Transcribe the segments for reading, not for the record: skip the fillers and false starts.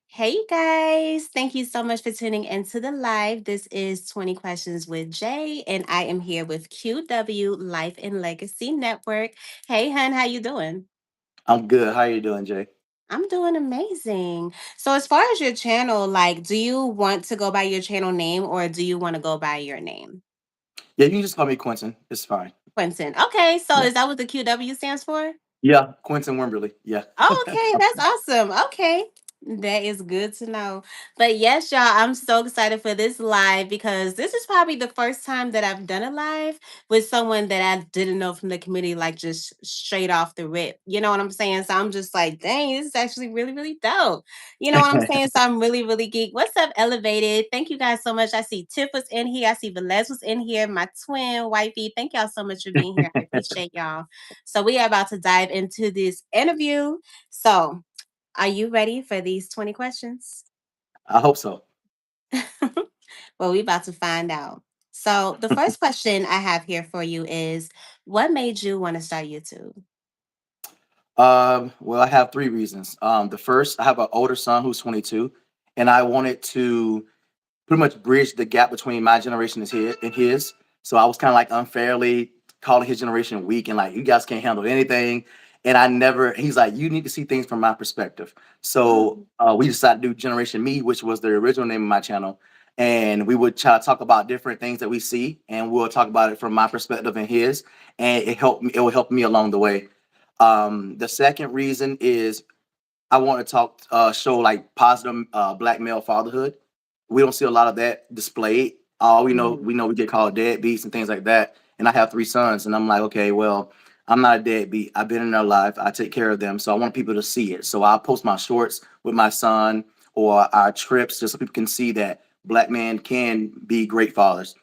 Hey, you guys. Thank you so much for tuning into the live. This is 20 Questions with Jay, and I am here with QW Life and Legacy Network. Hey, hun, how you doing? I'm good. How you doing, Jay? I'm doing amazing. So, as far as your channel, like, do you want to go by your channel name or do you want to go by your name? Yeah, you can just call me Quentin. It's fine. Quentin. Okay, so Yeah. is that what the QW stands for? Yeah, Quentin Wimberly. Yeah. Oh, okay, that's awesome. Okay. That is good to know. But yes, y'all, I'm so excited for this live because this is probably the first time that I've done a live with someone that I didn't know from the community, like just straight off the rip. You know what I'm saying? So I'm just like, dang, this is actually really, really dope. You know what I'm saying? So I'm really, really geek. What's up, Elevated? Thank you guys so much. I see Tiff was in here. I see Velez was in here. My twin, Wifey. Thank y'all so much for being here. I appreciate y'all. So we are about to dive into this interview. So are you ready for these 20 questions? I hope so. Well, we about to find out. So the first question I have here for you is what made you want to start YouTube? Well, I have three reasons. The first, I have an older son who's 22, and I wanted to pretty much bridge the gap between my generation and his. So I was kind of like unfairly calling his generation weak and like you guys can't handle anything. And I never. He's like, you need to see things from my perspective. So Mm, we decided to do Generation Me, which was the original name of my channel. And we would try to talk about different things that we see, and we'll talk about it from my perspective and his. And it helped me. It will help me along the way. The second reason is I want to show like positive black male fatherhood. We don't see a lot of that displayed. All mm. we get called deadbeats and things like that. And I have three sons, and I'm like, okay, well, I'm not a deadbeat. I've been in their life. I take care of them, so I want people to see it. So I'll post my shorts with my son or our trips, just so people can see that black men can be great fathers.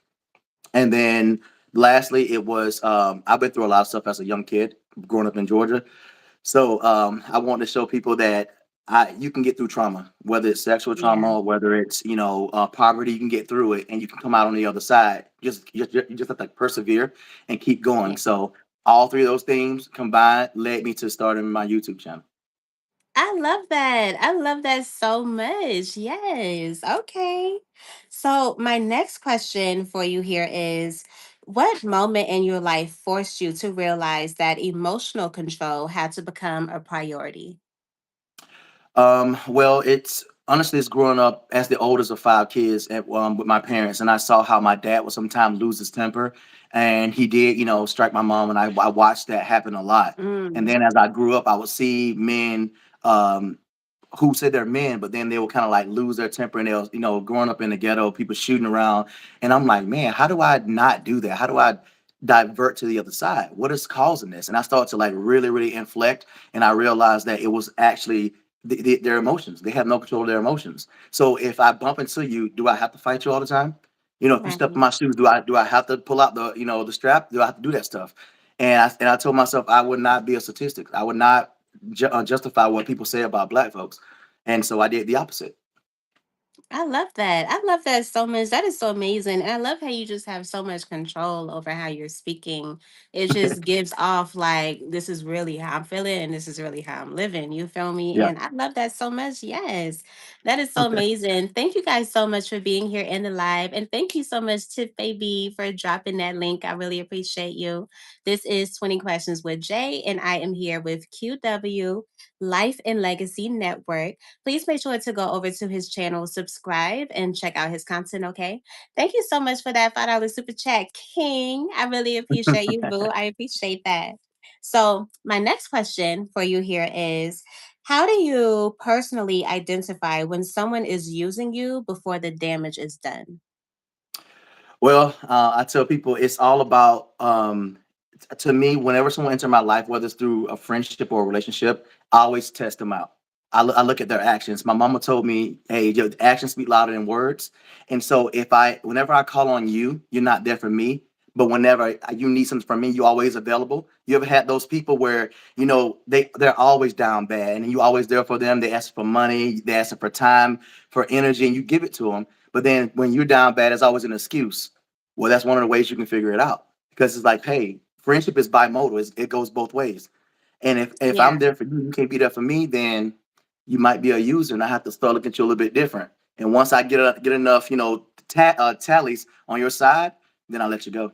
And then lastly, it was I've been through a lot of stuff as a young kid, growing up in Georgia. So I want to show people that you can get through trauma, whether it's sexual Yeah. trauma, whether it's poverty, you can get through it and you can come out on the other side. You just have to persevere and keep going. Yeah. So all three of those things combined led me to starting my YouTube channel. I love that. I love that so much. Yes. Okay. So, my next question for you here is what moment in your life forced you to realize that emotional control had to become a priority? Well, it's honestly it's growing up as the oldest of five kids with my parents, and I saw how my dad would sometimes lose his temper, and he did, strike my mom, and I watched that happen a lot. And Mm. then as I grew up, I would see men um, who said they're men, but then they will kind of like lose their temper, and they'll, growing up in the ghetto, people shooting around, and I'm like, man, how do I not do that? How do I divert to the other side? What is causing this? And I started to like really, really inflect, and I realized that it was actually their emotions. They have no control of their emotions. So if I bump into you, do I have to fight you all the time? If you step in Right. my shoes, do I have to pull out the strap? Do I have to do that stuff? And I told myself I would not be a statistic. I would not justify what people say about black folks. And so I did the opposite. I love that. I love that so much. That is so amazing. And I love how you just have so much control over how you're speaking. It just gives off like this is really how I'm feeling and this is really how I'm living. You feel me? Yeah. And I love that so much. Yes. That is so amazing. Thank you guys so much for being here in the live. And thank you so much to Baby for dropping that link. I really appreciate you. This is 20 Questions with Jay, and I am here with QW Life and Legacy Network. Please make sure to go over to his channel, subscribe, and check out his content. Okay. Thank you so much for that $5 super chat, King. I really appreciate you, Boo. I appreciate that. So, my next question for you here is how do you personally identify when someone is using you before the damage is done? Well, I tell people it's all about to me. Whenever someone enters my life, whether it's through a friendship or a relationship, I always test them out. I look at their actions. My mama told me, "Hey, your actions speak louder than words." And so, whenever I call on you, you're not there for me. But whenever you need something from me, you're always available. You ever had those people where they're always down bad, and you always there for them? They ask for money, they ask for time, for energy, and you give it to them. But then when you're down bad, it's always an excuse. Well, that's one of the ways you can figure it out because it's like, hey, friendship is bimodal. It goes both ways. And if I'm Yeah. there for you, you can't be there for me. Then you might be a user, and I have to start looking at you a little bit different. And once I get enough, tallies on your side, then I'll let you go.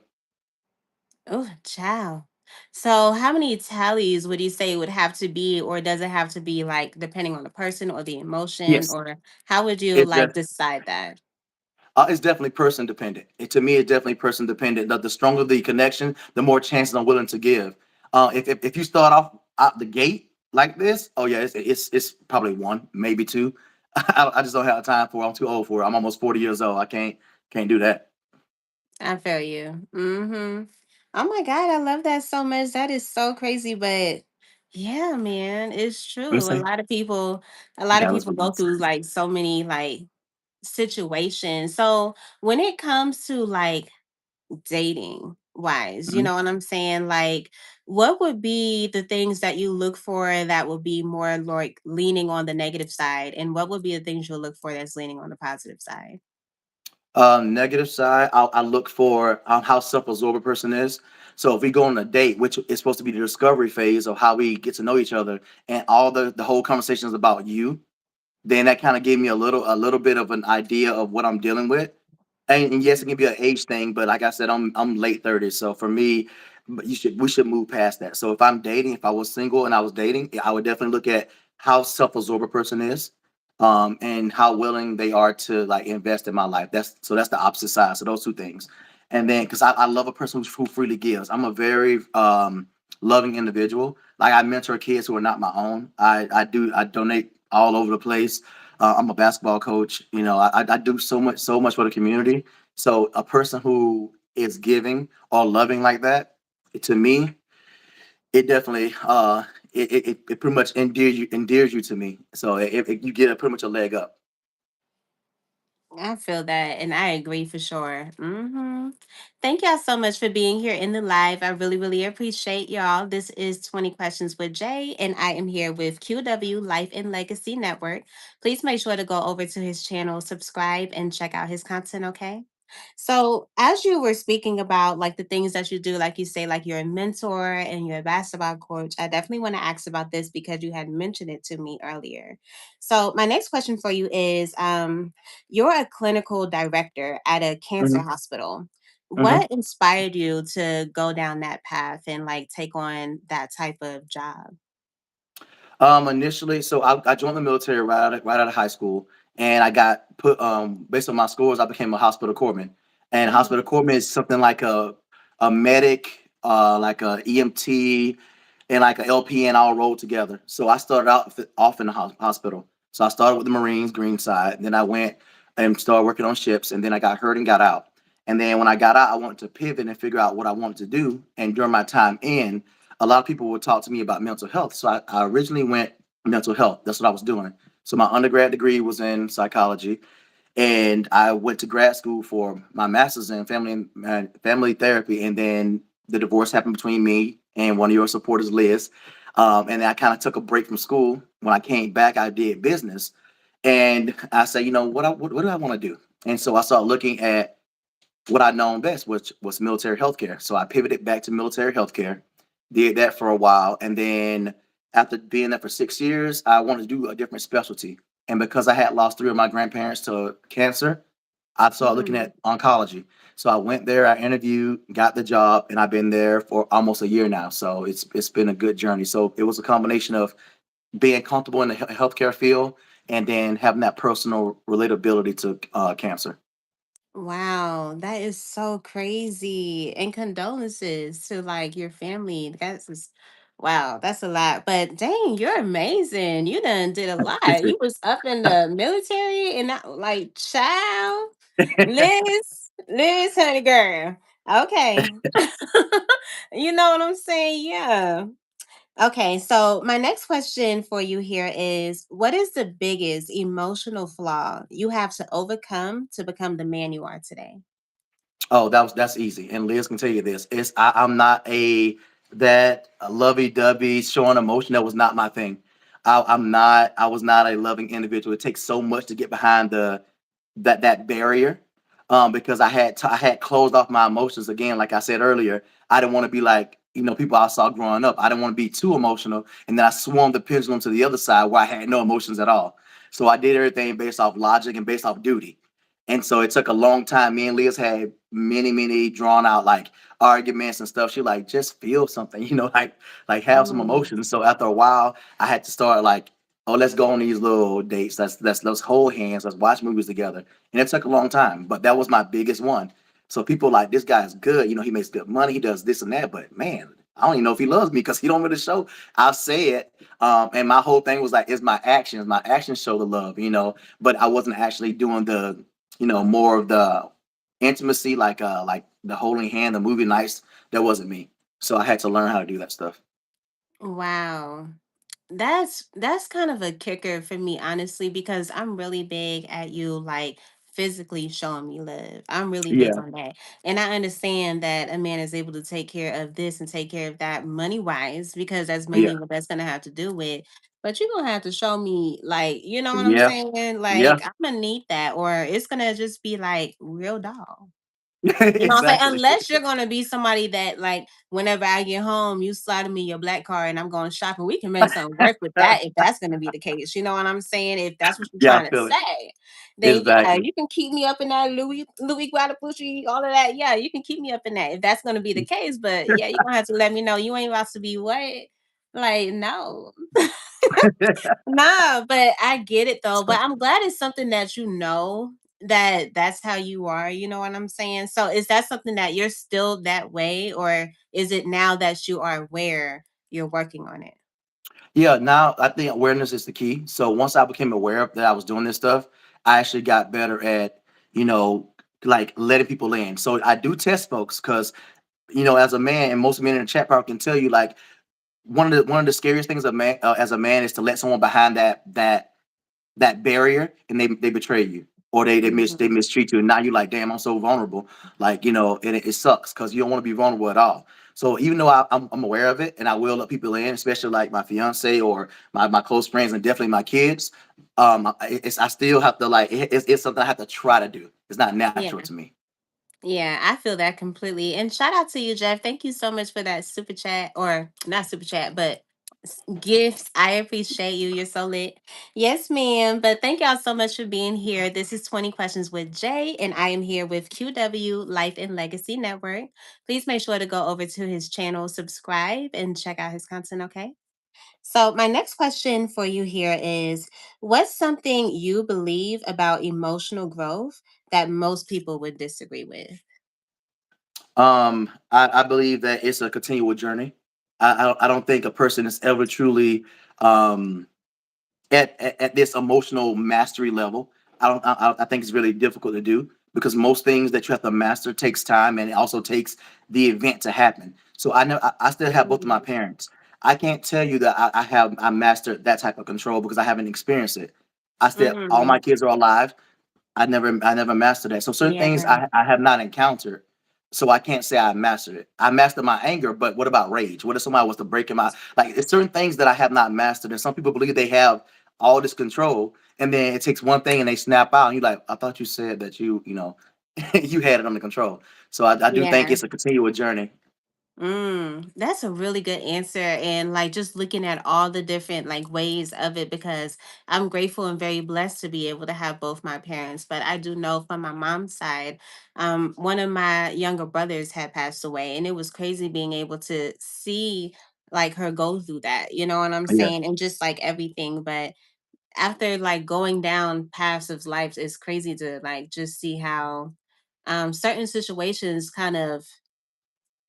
Oh, child. So, how many tallies would you say would have to be, or does it have to be like depending on the person or the emotion, Yes, or how would you it like just decide that? it's definitely person dependent. To me, it's definitely person dependent. The stronger the connection, the more chances I'm willing to give. If you start off out the gate like this, oh yeah, it's probably one, maybe two. I just don't have time for it. I'm too old for it. I'm almost 40 years old. I can't do that. I feel you. Mm-hmm. Oh my God, I love that so much. That is so crazy, but yeah, man, it's Let me true. say, A lot of Dallas people was go gonna through say. like so many like situations. So when it comes to like dating wise, you Mhm. know what I'm saying? Like, what would be the things that you look for that would be more like leaning on the negative side? And what would be the things you'll look for that's leaning on the positive side? Negative side, I look for how self-absorbed a person is. So if we go on a date, which is supposed to be the discovery phase of how we get to know each other, and all the whole conversation is about you, then that kind of gave me a little bit of an idea of what I'm dealing with. And yes, it can be an age thing, but like I said, I'm late 30s. So for me, we should move past that. So if I'm dating, if I was single and I was dating, I would definitely look at how self-absorbed a person is, and how willing they are to like invest in my life. That's the opposite side. So those two things. And then because I love a person who freely gives. I'm a very loving individual. Like I mentor kids who are not my own. I donate all over the place. I'm a basketball coach. I do so much for the community. So a person who is giving or loving like that, to me, it definitely it pretty much endears you to me. So you get a pretty much a leg up. I feel that, and I agree for sure. Thank y'all so much for being here in the live. I really, really appreciate y'all. This is 20 Questions with Jay, and I am here with QW Life and Legacy Network. Please make sure to go over to his channel, subscribe, and check out his content, okay? So, as you were speaking about like the things that you do, like you say, like you're a mentor and you're a basketball coach, I definitely want to ask about this because you had mentioned it to me earlier. So, my next question for you is you're a clinical director at a cancer Mhm, hospital. mhm. What inspired you to go down that path and like take on that type of job? Initially, so I joined the military right out of high school, and I got put based on my scores, I became a hospital corpsman. And Mm. hospital corpsman is something like a medic, like a EMT, and like a LPN all rolled together. So I started out off in the hospital. So I started with the Marines, Green Side. Then I went and started working on ships, and then I got hurt and got out. And then when I got out, I wanted to pivot and figure out what I wanted to do. And during my time in, a lot of people would talk to me about mental health. So I originally went mental health. That's what I was doing. So my undergrad degree was in psychology, and I went to grad school for my master's in family therapy. And then the divorce happened between me and one of your supporters, Liz. And I kind of took a break from school. When I came back, I did business, and I said, what do I want to do? And so I started looking at what I known best, which was military healthcare. So I pivoted back to military healthcare, did that for a while, and then after being there for 6 years, I wanted to do a different specialty. And because I had lost three of my grandparents to cancer, I started looking Mm. at oncology. So I went there, I interviewed, got the job, and I've been there for almost a year now. So it's been a good journey. So it was a combination of being comfortable in the healthcare field and then having that personal relatability to cancer. Wow, that is so crazy. And condolences to like your family. That's just wow, that's a lot. But dang, you're amazing. You done did a lot. You was up in the military and not like child. Liz, honey girl. Okay. You know what I'm saying? Yeah. Okay, so my next question for you here is what is the biggest emotional flaw you have to overcome to become the man you are today? Oh, that's easy, and Liz can tell you this. I'm not that lovey-dovey showing emotion. That was not my thing. I'm not. I was not a loving individual. It takes so much to get behind that barrier, because I had closed off my emotions again. Like I said earlier, I didn't want to be like people I saw growing up. I didn't want to be too emotional, and then I swung the pendulum to the other side where I had no emotions at all. So I did everything based off logic and based off duty. And so it took a long time. Me and Leah's had many, many drawn out like arguments and stuff. She like just feel something, like have some Mm. emotions. So after a while, I had to start like, oh, let's go on these little dates. Let's hold hands. Let's watch movies together. And it took a long time, but that was my biggest one. So people like this guy's good. He makes good money. He does this and that. But man, I don't even know if he loves me because he don't really show. I'll say it. And my whole thing was like, it's my actions. My actions show the love. But I wasn't actually doing the more of the intimacy, like the holding hand, the movie nights. That wasn't me. So I had to learn how to do that stuff. Wow. That's kind of a kicker for me, honestly, because I'm really big at you like physically showing me love. I'm really big Yeah. on that. And I understand that a man is able to take care of this and take care of that money wise, because that's Yeah. mainly what that's gonna have to do with. But you're gonna have to show me like, you know what I'm Yeah. saying? Yeah. Like I'm gonna need that, or it's gonna just be like real dog. You know what I'm saying? Exactly. Unless you're gonna be somebody that like whenever I get home, you slide me your black card and I'm going shopping. We can make something work with that if that's gonna be the case. You know what I'm saying? If that's what you're Yeah, I trying to feel it. say, then yeah, Exactly. you can keep me up in that Louis Guadalupe, all of that. Yeah, you can keep me up in that if that's gonna be the case. But yeah, you're gonna have to let me know you ain't about to be what? Like, no. Nah, but I get it though. But I'm glad it's something that you know that that's how you are. You know what I'm saying? So is that something that you're still that way, or is it now that you are aware you're working on it? Yeah, now I think awareness is the key. So once I became aware of that I was doing this stuff, I actually got better at, you know, like letting people in. So I do test folks because, as a man, and most men in the chat probably can tell you, like one of the scariest things as a man is to let someone behind that barrier and they betray you or they Mhm. mistreat you and now you're like, damn, I'm so vulnerable, like, and it sucks because you don't want to be vulnerable at all. So even though I'm aware of it and I will let people in, especially like my fiance or my close friends and definitely my kids, I still have to like it's something I have to try to do. It's not natural Yeah. to me. Yeah, I feel that completely. And shout out to you, Jeff. Thank you so much for that super chat, or not super chat, but gifts. I appreciate you. You're so lit. Yes, ma'am. But thank y'all so much for being here. This is 20 Questions with Jay, and I am here with QW Life and Legacy Network. Please make sure to go over to his channel, subscribe, and check out his content, okay? So, my next question for you here is, what's something you believe about emotional growth that most people would disagree with? I believe that it's a continual journey. I don't think a person is ever truly um at this emotional mastery level. I think it's really difficult to do because most things that you have to master takes time and it also takes the event to happen. So I know I still have both of my Mhm. parents. I can't tell you that I mastered that type of control because I haven't experienced it. I still all my Mhm. kids are alive. I never mastered that. So certain things Yeah. I have not encountered. So I can't say I mastered it. I mastered my anger, but what about rage? What if somebody was to break in my like it's certain things that I have not mastered. And some people believe they have all this control, and then it takes one thing and they snap out, and you're like, I thought you said that you had it under control. So I do think Yeah. it's a continual journey. That's a really good answer. And like just looking at all the different like ways of it, because I'm grateful and very blessed to be able to have both my parents. But I do know from my mom's side, one of my younger brothers had passed away, and it was crazy being able to see like her go through that, you know what I'm Yeah, saying? And just like everything. But after like going down paths of life, it's crazy to like just see how certain situations kind of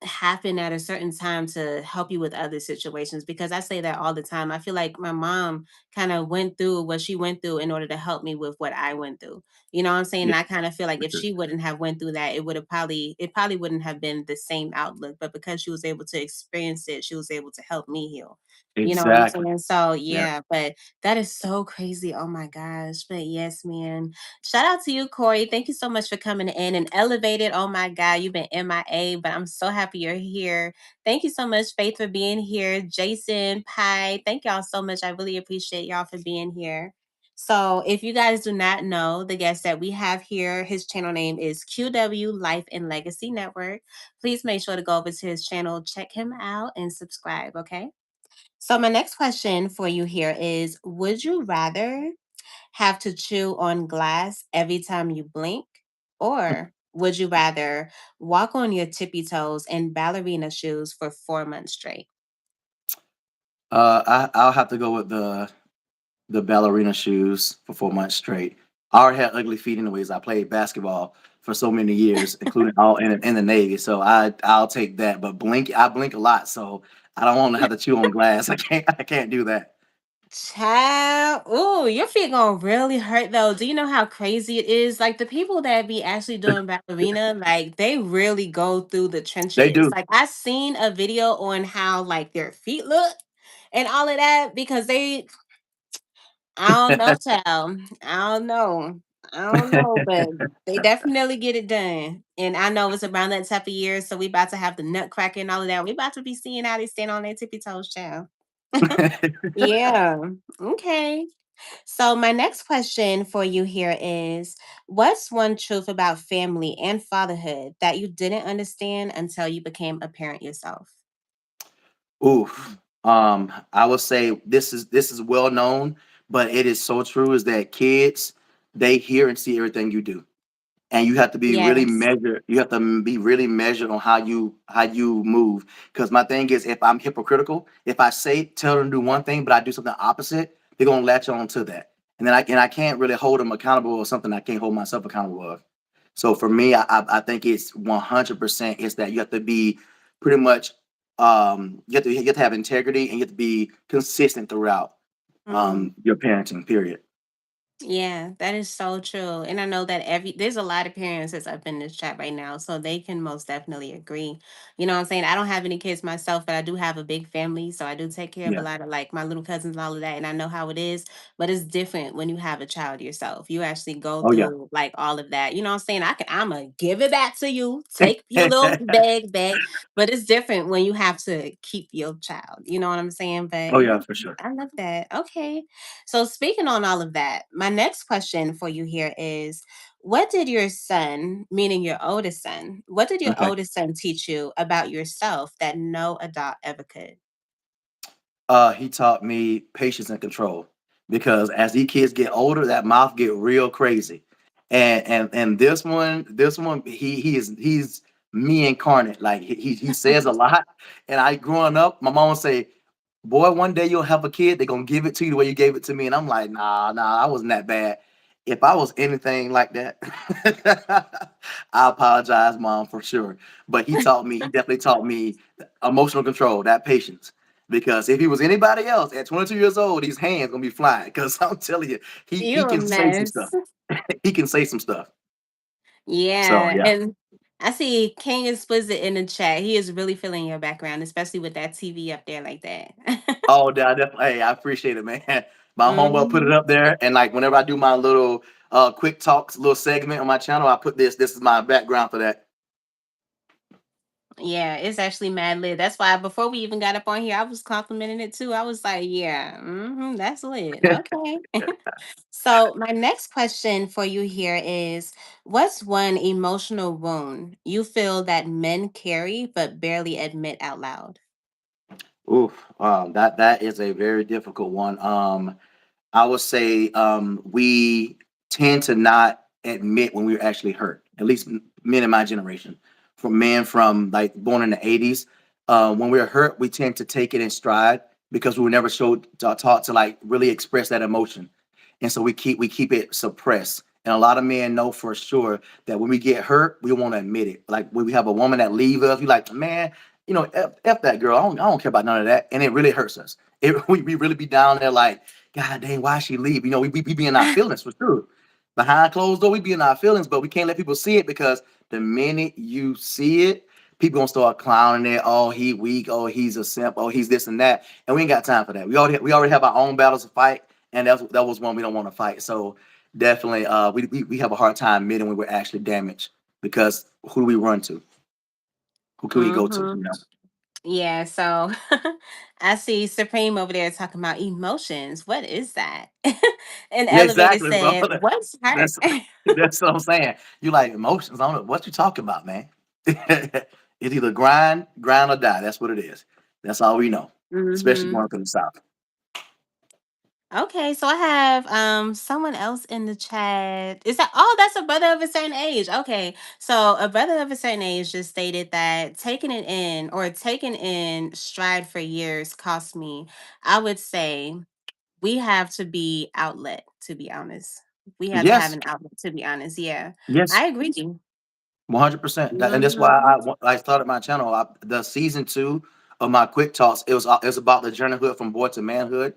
happen at a certain time to help you with other situations, because I say that all the time. I feel like my mom kind of went through what she went through in order to help me with what I went through. You know what I'm saying? yeah, And I kind of feel like for if sure. she wouldn't have went through that, it probably wouldn't have been the same outlook, but because she was able to experience it, she was able to help me heal. You know what I'm Exactly. saying? So Yeah. yeah, but that is so crazy. Oh my gosh. But yes, man. Shout out to you, Corey. Thank you so much for coming in and elevated. Oh my God, you've been MIA, but I'm so happy you're here. Thank you so much, Faith, for being here. Jason, Pi, thank y'all so much. I really appreciate y'all for being here. So, if you guys do not know the guest that we have here, his channel name is QW Life and Legacy Network. Please make sure to go over to his channel, check him out, and subscribe, okay? So, my next question for you here is: would you rather have to chew on glass every time you blink? Or would you rather walk on your tippy toes in ballerina shoes for 4 months straight? I'll have to go with the ballerina shoes for 4 months straight. I already had ugly feet anyways. I played basketball for so many years, including all in the Navy. So I'll take that. But I blink a lot, so I don't want to have to chew on glass. I can't do that. Child, ooh, your feet gonna really hurt though. Do you know how crazy it is? Like the people that be actually doing ballerina, like they really go through the They trenches. do. Like I seen a video on how like their feet look and all of that because I don't know, child. I don't know. I don't know, but they definitely get it done. And I know it's around that type of year, so we about to have the nutcracker and all of that. We about to be seeing how they stand on their tippy toes, child. Yeah. Okay. So, my next question for you here is: what's one truth about family and fatherhood that you didn't understand until you became a parent yourself? Oof. I would say this is well known, but it is so true. Is that kids, they hear and see everything you do, and you have to be really Yes. measured. You have to be really measured on how you move. Because my thing is, if I'm hypocritical, if I say tell them to do one thing, but I do something opposite, they're gonna latch on to that, and then I can't really hold them accountable or something I can't hold myself accountable of. So for me, I think it's 100% is that you have to be pretty much you have to have integrity and you have to be consistent throughout Mm. your parenting period. Yeah, that is so true. And I know that there's a lot of parents that's up in this chat right now, so they can most definitely agree. You know what I'm saying? I don't have any kids myself, but I do have a big family, so I do take care of a Yeah. lot of like my little cousins and all of that, and I know how it is, but it's different when you have a child yourself. You actually go Oh yeah. through like all of that. You know what I'm saying? I'm gonna give it back to you. Take your little bag back, but it's different when you have to keep your child. You know what I'm saying? Oh But yeah, yeah, for sure. I love that. Okay. So, speaking on all of that, my next question for you here is: what did your son, meaning your oldest son, what did your Okay. oldest son teach you about yourself that no adult ever could? He taught me patience and control because as these kids get older, that mouth get real crazy. And this one, he's me incarnate. Like he says a lot. And I growing up, my mom would say, "Boy, one day you'll have a kid. They're gonna give it to you the way you gave it to me." And I'm like, nah, I wasn't that bad. If I was anything like that, I apologize, mom, for sure. But he definitely taught me emotional control, that patience. Because if he was anybody else at 22 years old, his hands gonna be flying. Because I'm telling you, he You're a can say some mess. stuff. He can say some stuff. So Yeah. yeah. And I see King Explicit in the chat. He is really feeling your background, especially with that TV up there like that. Oh, yeah, definitely. Hey, I appreciate it, man. My homeboy put it Hmm. up there, and like whenever I do my little quick talks, little segment on my channel, I put this. This is my background for that. Yeah, it's actually mad lit. That's why before we even got up on here, I was complimenting it too. I was like, yeah, that's lit. Okay. So, my next question for you here is: what's one emotional wound you feel that men carry but barely admit out loud? Oof, that is a very difficult one. I would say we tend to not admit when we're actually hurt. At least men in my generation, from men from like born in the '80s, when we're hurt, we tend to take it in stride because we were never taught to like really express that emotion, and so we keep it suppressed. And a lot of men know for sure that when we get hurt, we want to admit it. Like when we have a woman that leave us, we like, man, f that girl. I don't care about none of that, and it really hurts us. We really be down there like, God dang, why she leave? We be in our feelings for sure. Behind closed door, we be in our feelings, but we can't let people see it because the minute you see it, people gonna start clowning it. Oh, he weak. Oh, he's a simp. Oh, he's this and that. And we ain't got time for that. We already have our own battles to fight, and that was one we don't want to fight. So definitely, we have a hard time admitting when we're actually damaged because who do we run to? Who can we go to? Hmm. Yeah, so I see Supreme over there talking about emotions. What is that? And Yeah, Elevator exactly, bro. said, "What's heart?" That's that's what I'm saying. You like emotions. I don't know what you talking about, man. It's either grind or die. That's what it is. That's all we know. Especially Hmm. going from the south. Okay, so I have someone else in the chat. Is that, oh, that's a brother of a certain age. Okay. So a brother of a certain age just stated that taking in stride for years cost me. I would say we have to be outlet, to be honest. We have to have Yes, an outlet, to be honest. Yeah. yes. I agree. 100%. And that's why Mhm. I started my channel. The season two of my quick talks, it was about the journeyhood from boy to manhood.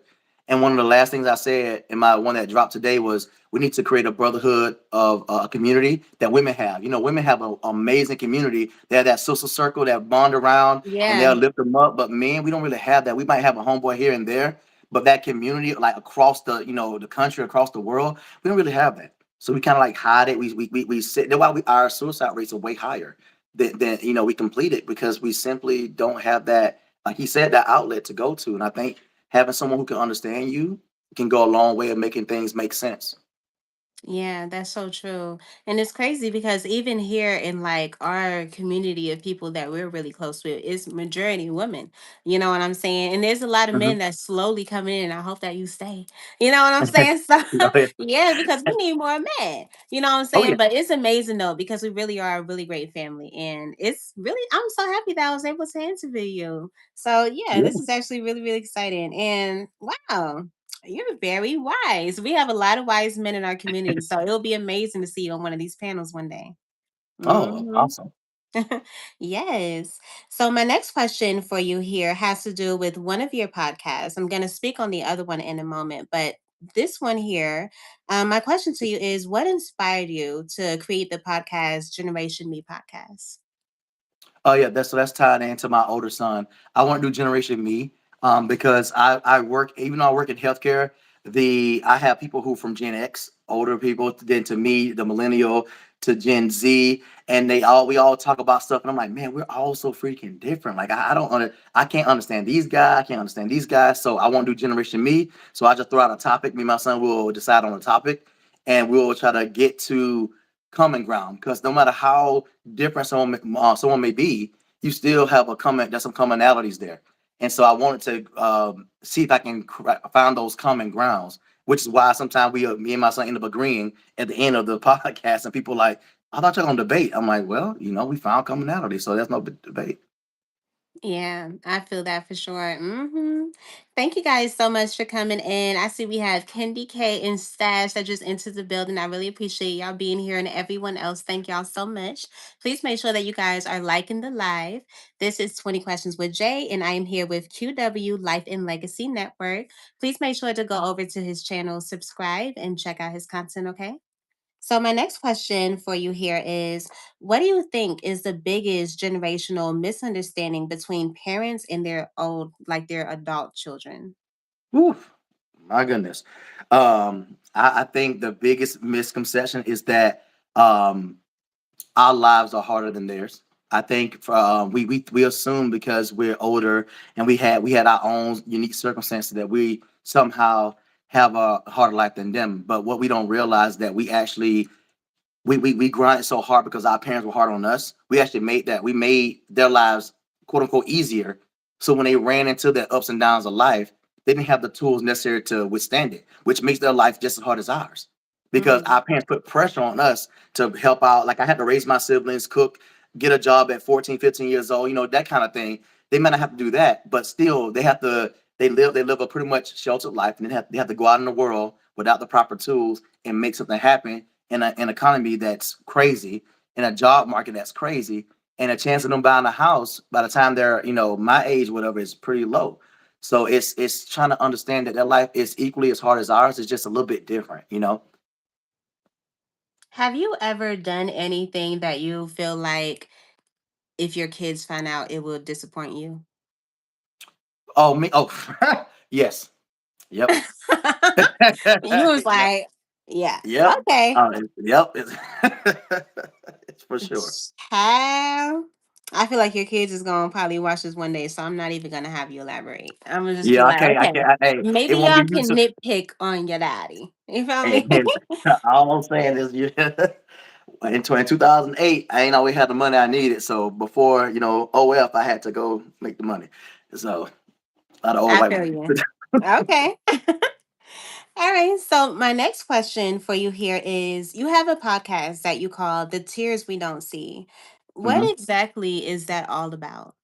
And one of the last things I said in my one that dropped today was we need to create a brotherhood of a community that women have. You know, women have an amazing community. They have that social circle that bond around and Yeah. they'll lift them up. But men, we don't really have that. We might have a homeboy here and there, but that community, like across the the country, across the world, we don't really have that. So we kind of like hide it. We sit. That's why our suicide rates are way higher than we complete it because we simply don't have that, like he said, that outlet to go to. And I think having someone who can understand you can go a long way of making things make sense. Yeah, that's so true. And it's crazy because even here in like our community of people that we're really close with, it's majority women. You know what I'm saying? And there's a lot of Mhm. men that slowly coming in. I hope that you stay. You know what I'm saying? So Oh yeah. yeah, because we need more men. You know what I'm Oh yeah. saying? But it's amazing though, because we really are a really great family. And it's really, I'm so happy that I was able to interview you. So yeah, Yeah. this is actually really, really exciting. And wow. You're very wise. We have a lot of wise men in our community, so it'll be amazing to see you on one of these panels one day. Oh, Hmm. awesome. Yes. So my next question for you here has to do with one of your podcasts. I'm going to speak on the other one in a moment, but this one here, my question to you is, what inspired you to create the podcast Generation Me podcast? Oh yeah, that's tied into my older son. I want to do Generation Me, because I work, even though I work in healthcare, I have people who from Gen X, older people, then to me, the millennial, to Gen Z, and we all talk about stuff, and I'm like, man, we're all so freaking different. Like I can't understand these guys, I can't understand these guys. So I want to do Generation Me. So I just throw out a topic. Me and my son will decide on a topic, and we'll try to get to common ground. Because no matter how different someone may be, you still have there's some commonalities there. And so I wanted to see if I can find those common grounds, which is why sometimes me and my son end up agreeing at the end of the podcast, and people like, I thought y'all gonna debate. I'm like, well, we found commonality, so there's no debate. Yeah, I feel that for sure. Thank you guys so much for coming in. I see we have Kendi K and Stash that just entered the building. I really appreciate y'all being here, and everyone else. Thank y'all so much. Please make sure that you guys are liking the live. This is 20 Questions with Jay, and I am here with QW Life and Legacy Network. Please make sure to go over to his channel, subscribe, and check out his content, okay? So my next question for you here is, what do you think is the biggest generational misunderstanding between parents and their adult children? Whew, my goodness. I think the biggest misconception is that our lives are harder than theirs. I think we assume because we're older and we had our own unique circumstances that we somehow have a harder life than them. But what we don't realize that we actually we grinded so hard because our parents were hard on us. We made their lives quote unquote easier. So when they ran into the ups and downs of life, they didn't have the tools necessary to withstand it, which makes their life just as hard as ours. Because Mm, our parents put pressure on us to help out. Like I had to raise my siblings, cook, get a job at 14, 15 years old, that kind of thing. They might not have to do that, but still they live a pretty much sheltered life, and they have to go out in the world without the proper tools and make something happen in an economy that's crazy, in a job market that's crazy, and a chance of them buying a house by the time they're my age, whatever, is pretty low. So it's trying to understand that their life is equally as hard as ours. It's just a little bit different. have you ever done anything that you feel like if your kids find out, it will disappoint you? Oh me, oh yes, yep, You was yep, like, yeah, yep, okay. yep. It's, it's for sure. Child. I feel like your kids is gonna probably watch this one day, so I'm not even gonna have you elaborate. I'm gonna just be Yeah, like, I okay, can't. Hey, it maybe won't be y'all you. can nitpick on your daddy. You feel me? And all I'm saying is, you in 2008, I ain't always had the money I needed. So before, OF, I had to go make the money. So a lot of old I white feel women. you. Okay. All right. So my next question for you here is you have a podcast that you call The Tears We Don't See. What Mhm. exactly is that all about?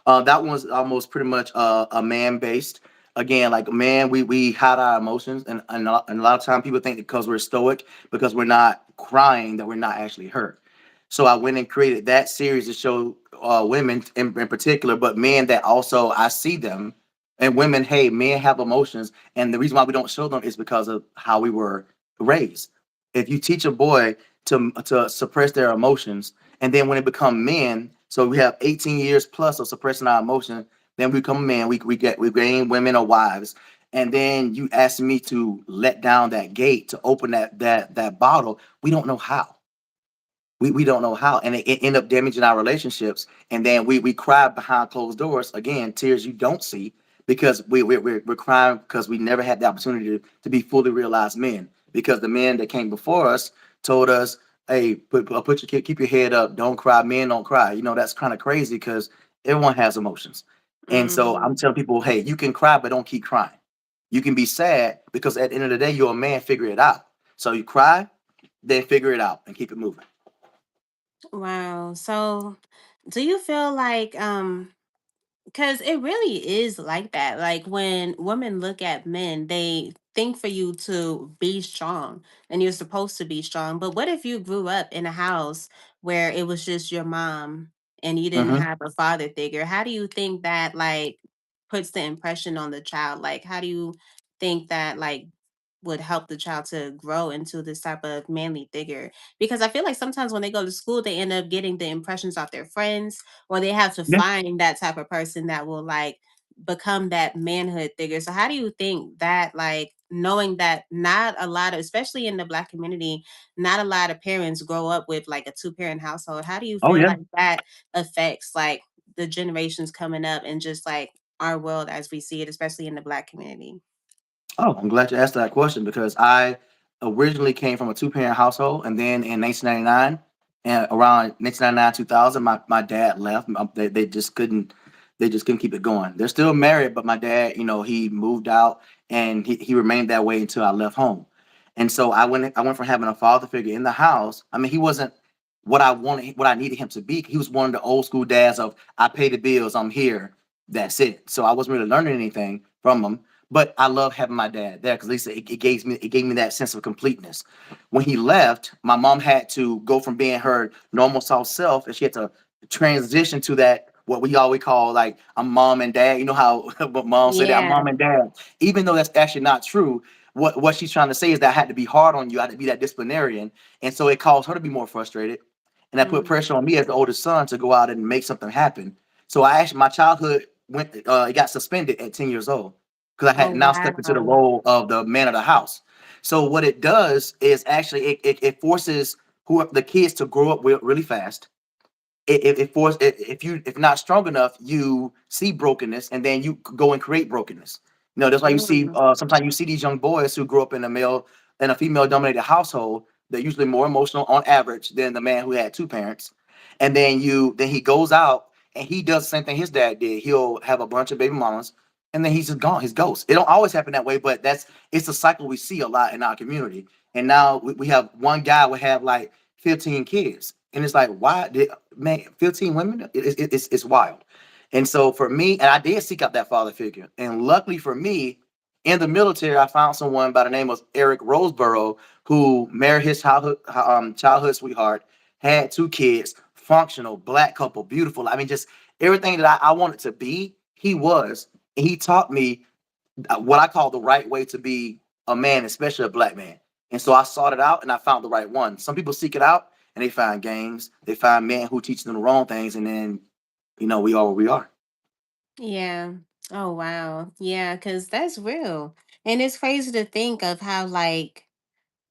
That one's almost pretty much a man based. Again, like man, we hide our emotions, and a lot of time people think because we're stoic, because we're not crying, that we're not actually hurt. So I went and created that series to show women in particular, but men that also I see them, and women. Hey, men have emotions, and the reason why we don't show them is because of how we were raised. If you teach a boy to suppress their emotions, and then when they become men, so we have 18 years plus of suppressing our emotions, then we become men, we gain women or wives, and then you ask me to let down that gate to open that bottle. We don't know how. We don't know how, and it end up damaging our relationships. And then we cry behind closed doors. Again, tears you don't see, because we're crying because we never had the opportunity to be fully realized men. Because the men that came before us told us, "Hey, put your keep your head up. Don't cry. Men don't cry." That's kind of crazy because everyone has emotions. And so I'm Mm, telling people, hey, you can cry, but don't keep crying. You can be sad because at the end of the day, you're a man. Figure it out. So you cry, then figure it out and keep it moving. wow. So do you feel like because it really is like that. Like when women look at men, they think for you to be strong and you're supposed to be strong. But what if you grew up in a house where it was just your mom and you didn't Hmm. have a father figure? How do you think that like puts the impression on the child? Like how do you think that like would help the child to grow into this type of manly figure? Because I feel like sometimes when they go to school, they end up getting the impressions off their friends, or they have to Yeah. find that type of person that will like become that manhood figure. So how do you think that like knowing that not a lot of, especially in the black community, not a lot of parents grow up with like a two-parent household. How do you Oh feel yeah. like that affects like the generations coming up and just like our world as we see it, especially in the black community? Oh, I'm glad you asked that question because I originally came from a two-parent household, and then in 1999, and around 1999 2000, my dad left. They just couldn't keep it going. They're still married, but my dad, he moved out, and he remained that way until I left home. And so I went from having a father figure in the house. I mean, he wasn't what I needed him to be. He was one of the old school dads of I pay the bills, I'm here, that's it. So I wasn't really learning anything from him, but I love having my dad there because at least it gave me that sense of completeness. When he left, my mom had to go from being her normal soft self, and she had to transition to that what we always call like a mom and dad. You know how what mom say that I'm Yeah. mom and dad, even though that's actually not true. What she's trying to say is that I had to be hard on you, I had to be that disciplinarian, and so it caused her to be more frustrated, and that put Mm. pressure on me as the oldest son to go out and make something happen. So I actually my childhood it got suspended at 10 years old because I Oh had now stepped into the wow. role of the man of the house. So what it does is actually it forces who the kids to grow up really fast. It force if you if not strong enough, you see brokenness and then you go and create brokenness. That's why you see Mm. sometimes you see these young boys who grew up in a female dominated household. They're usually more emotional on average than the man who had two parents. And then he goes out and he does the same thing his dad did. He'll have a bunch of baby mamas and then he's just gone. He's ghost. It don't always happen that way, but it's a cycle we see a lot in our community. And now we have one guy would have like 15 kids. And it's like, why did man 15 women? It's wild. And so for me, and I did seek out that father figure. And luckily for me, in the military, I found someone by the name of Eric Roseborough who married his childhood sweetheart, had two kids, functional, black couple, beautiful. I mean, just everything that I wanted to be, he was. And he taught me what I call the right way to be a man, especially a black man. And so I sought it out and I found the right one. Some people seek it out and they find games, they find men who teach them the wrong things, and then we are where we are. Yeah. Oh wow. Yeah, cuz that's real. And it's crazy to think of how like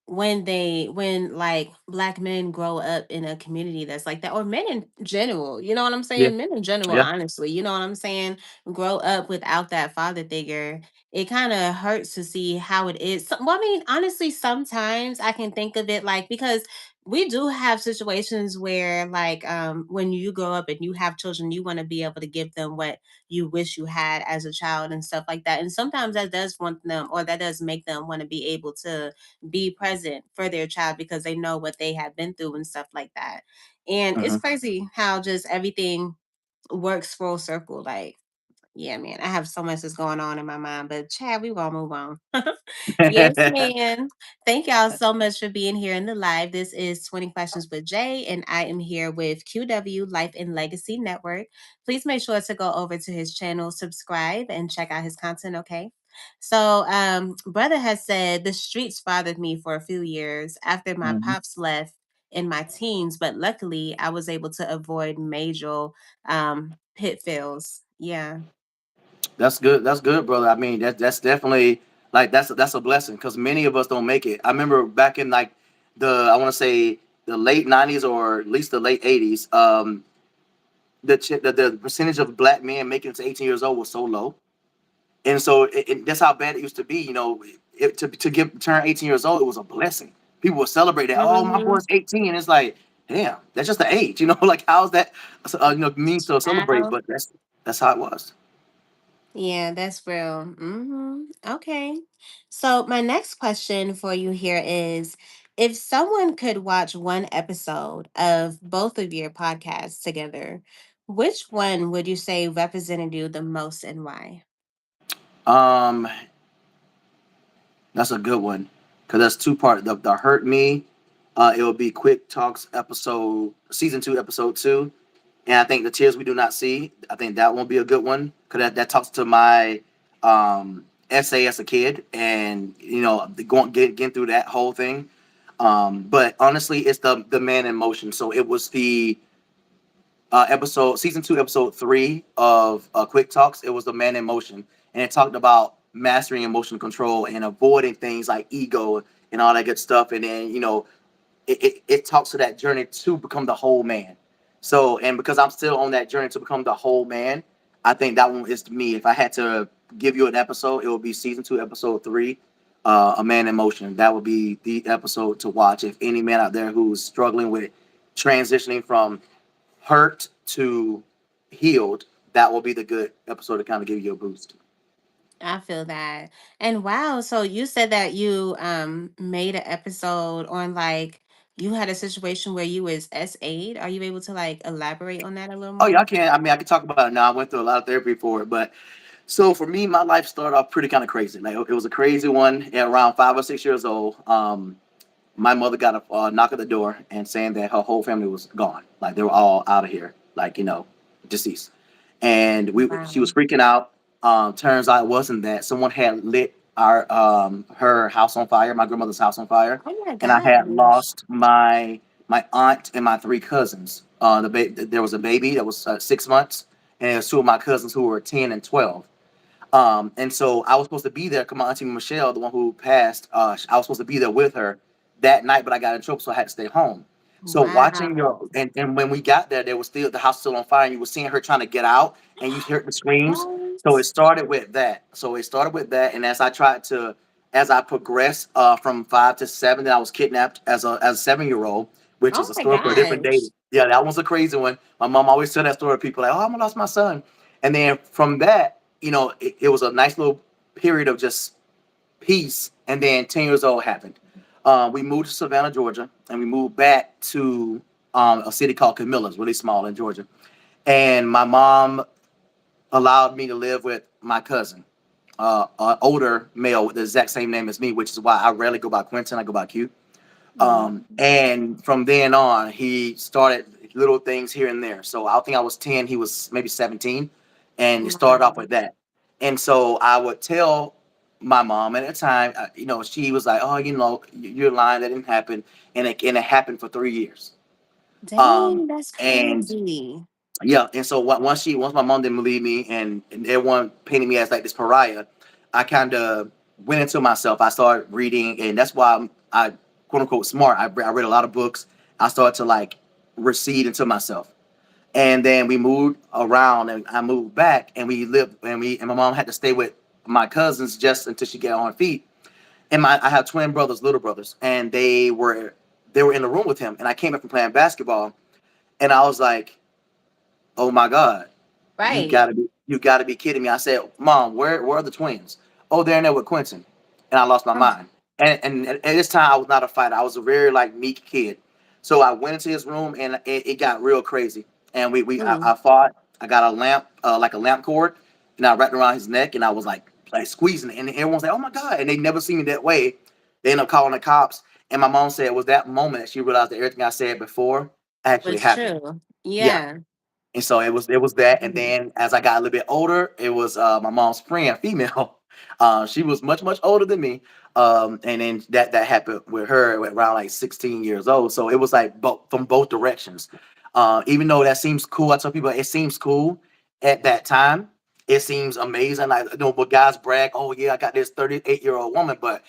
when like black men grow up in a community that's like that, or men in general, you know what I'm Yeah, saying, men in general, yeah. honestly, you know what I'm saying, grow up without that father figure, it kind of hurts to see how it is. Well, I mean, honestly, sometimes I can think of it like, because we do have situations where like when you grow up and you have children, you want to be able to give them what you wish you had as a child and stuff like that, and sometimes that does want them, or that does make them want to be able to be present for their child because they know what they have been through and stuff like that. And it's Mhm. crazy how just everything works full circle. Like, yeah, man, I have so much that's going on in my mind, but Chad, we gonna move on. Yes, man. Thank y'all so much for being here in the live. This is 20 Questions with Jay, and I am here with QW Life and Legacy Network. Please make sure to go over to his channel, subscribe, and check out his content, okay? So, brother has said the streets bothered me for a few years after my Mhm. pops left in my teens, but luckily I was able to avoid major pitfalls. Yeah. That's good. That's good, brother. I mean, that's definitely like that's a blessing because many of us don't make it. I remember back in like the I want to say the late '90s or at least the late '80s. The percentage of black men making it to 18 years old was so low, and so that's how bad it used to be. You know, to get turn 18 years old, it was a blessing. People would celebrate that. Oh, my Mm-hmm. boy's 18. It's like, damn, that's just the age. You know, like how's that? Means to celebrate, but that's how it was. Yeah, that's real. Okay. So, my next question for you here is, if someone could watch one episode of both of your podcasts together, which one would you say represented you the most and why? Um, That's a good one because that's two part. The hurt me, it will be quick talks episode season 2 episode 2, and I think the tears we do not see. I think that won't be a good one because that talks to my essay as a kid, and getting through that whole thing. But honestly, it's the man in motion. So it was the episode season 2 episode 3 of quick talks. It was the man in motion, and it talked about mastering emotional control and avoiding things like ego and all that good stuff. And then it talks to that journey to become the whole man. So, and because I'm still on that journey to become the whole man, I think that one is me. If I had to give you an episode, it would be season 2 episode 3, a man in motion. That would be the episode to watch if any man out there who's struggling with transitioning from hurt to healed. That will be the good episode to kind of give you a boost. I feel that. And wow, so you said that you made an episode on like you had a situation where you was S8. Are you able to like elaborate on that a little Oh yeah, I more? can. I mean, I can talk about it now. I went through a lot of therapy for it, but so for me, my life started off pretty kind of crazy. Like it was a crazy one. At around 5 or 6 years old, my mother got a knock at the door and saying that her whole family was gone. Like they were all out of here, like deceased. And she Wow. was freaking out. Turns out it wasn't that. Someone had lit our her house on fire, my grandmother's house on fire, Oh my and I had gosh. lost my aunt and my three cousins. There was a baby that was 6 months, and there was two of my cousins who were 10 and 12. And so I was supposed to be there. Come on, Auntie Michelle, the one who passed, I was supposed to be there with her that night, but I got in trouble, so I had to stay home. So watching Wow. and when we got there, there was still the house still on fire, and you were seeing her trying to get out, and you heard the screams. So it What? started with that. And as I progressed from 5 to 7, then I was kidnapped as a 7 year old, which is Oh a my story for a different day. gosh. Yeah, that was a crazy one. My mom always tell that story to people like, "Oh, I lost my son," and then from that, it was a nice little period of just peace. And then 10 years old happened. We moved to Savannah, Georgia, and we moved back to a city called Camillus, really small in Georgia. And my mom allowed me to live with my cousin, an older male with the exact same name as me, which is why I rarely go by Quentin, I go by Q. Mm. And from then on, he started little things here and there. So I think I was 10, he was maybe 17, and it started off Wow. with that. And so I would tell my mom, and at the time, she was like, "Oh, you're lying. That didn't happen," and it happened for 3 years. Dang, that's And crazy. yeah, and so once my mom didn't believe me, and everyone painted me as like this pariah, I kind of went into myself. I started reading, and that's why I quote unquote smart. I read a lot of books. I started to like recede into myself. And then we moved around and I moved back and we lived and my mom had to stay with my cousins just until she got on her feet. And I have twin brothers, little brothers, and they were in the room with him. And I came up from playing basketball and I was like, oh my God, Right. you gotta be kidding me. I said, Mom, where are the twins? Oh, they're in there with Quentin. And I lost my Oh, mind. And at this time I was not a fighter. I was a very like meek kid. So I went into his room and it got real crazy. And I mm, fought. I got a lamp, like a lamp cord, and I wrapped around his neck and I was like squeezing it. And everyone's like, oh my God. And they never seen me that way. They ended up calling the cops. And my mom said it was that moment that she realized that everything I said before actually was happened. true. Yeah. Yeah. And so it was that, and Mhm. then as I got a little bit older, it was my mom's friend, female. She was much older than me, and then that happened with her around like 16 years old. So it was like from both directions. Even though that seems cool, I tell people it seems cool at that time. It seems amazing. Like but guys brag, oh yeah, I got this 38-year-old woman, but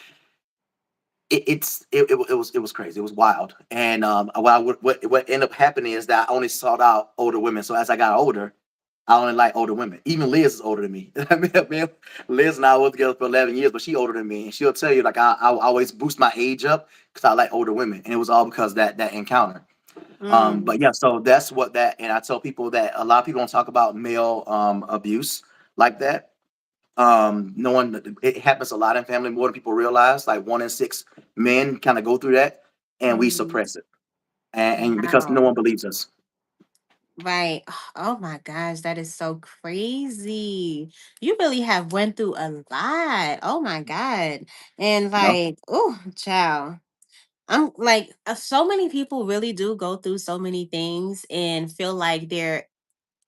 it was crazy. It was wild. And what ended up happening is that I only sought out older women. So as I got older, I only like older women. Even Liz is older than me. I mean, Liz and I were together for 11 years, but she older than me, and she'll tell you like I always boost my age up because I like older women, and it was all because of that encounter. But Mm, yeah, so that's what that. And I tell people that a lot of people don't talk about male abuse like that. No one, it happens a lot in family more than people realize. Like 1 in 6 men kind of go through that, and we mhm. suppress it, and because no Wow. one believes us. Right. Oh my gosh, that is so crazy. You really have went through a lot. Oh my God. And You know, like, oh, child. I'm like, so many people really do go through so many things and feel like they're